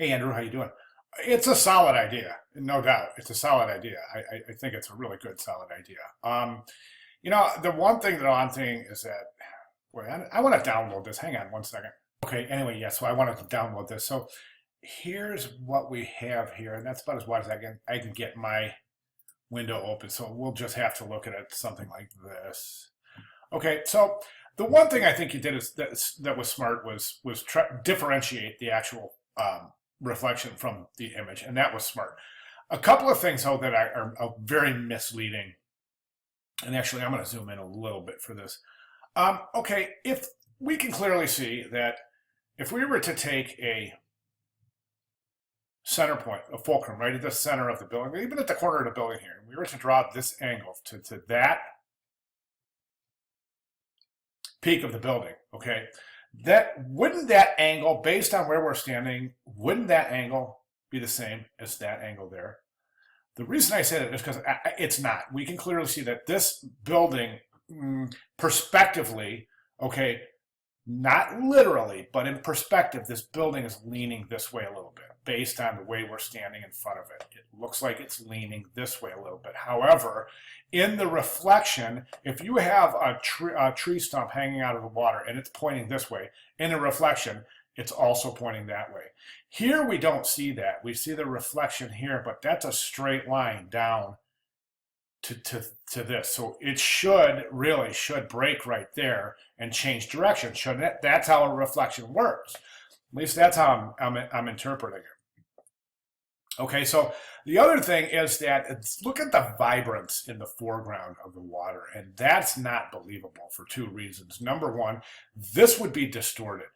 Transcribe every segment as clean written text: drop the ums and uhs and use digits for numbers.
Hey Andrew, how you doing? It's a solid idea, no doubt. It's a solid idea. I think it's a really good, solid idea. The one thing that I'm thinking is that, wait, I want to download this. Hang on one second. Okay, anyway, yeah, so I wanted to download this. So here's what we have here, and that's about as wide as I can get my window open. So we'll just have to look at it something like this. Okay, so the one thing I think you did is that was smart was differentiate the actual reflection from the image, and that was smart. A couple of things though that are very misleading, and actually I'm going to zoom in a little bit for this. Okay, if we can clearly see that if we were to take a center point, a fulcrum, right at the center of the building, even at the corner of the building here, and we were to draw this angle to that peak of the building, okay, that angle, based on where we're standing, wouldn't that angle be the same as that angle there? The reason I say that is because it's not. We can clearly see that this building, perspectively, okay, not literally, but in perspective, this building is leaning this way a little bit based on the way we're standing in front of it. It looks like it's leaning this way a little bit. However, in the reflection, if you have a tree stump hanging out of the water and it's pointing this way, in the reflection, it's also pointing that way. Here we don't see that. We see the reflection here, but that's a straight line down to this. So it should break right there and change direction, shouldn't it? That's how a reflection works. At least that's how I'm interpreting it. Okay, so the other thing is that look at the vibrance in the foreground of the water, and that's not believable for two reasons. Number one, this would be distorted.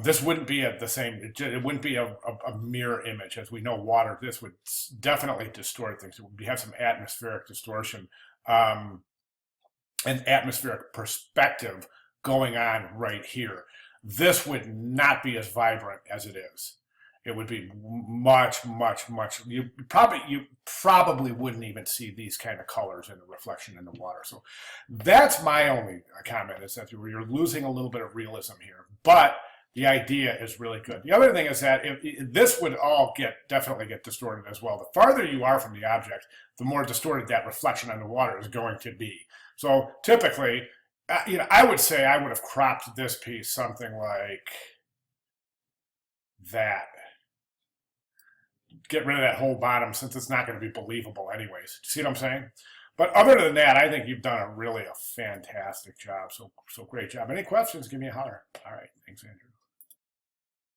This wouldn't be the same. It wouldn't be a mirror image. As we know, water, this would definitely distort things. It would have some atmospheric distortion and atmospheric perspective going on right here. This would not be as vibrant as it is. It would be much. You probably wouldn't even see these kind of colors in the reflection in the water. So that's my only comment, is that you're losing a little bit of realism here, but the idea is really good. The other thing is that this would all definitely get distorted as well. The farther you are from the object, the more distorted that reflection on the water is going to be. So typically, I would say I would have cropped this piece something like that. Get rid of that whole bottom, since it's not going to be believable anyways. See what I'm saying? But other than that, I think you've done a fantastic job. So great job. Any questions, give me a holler. All right. Thanks, Andrew.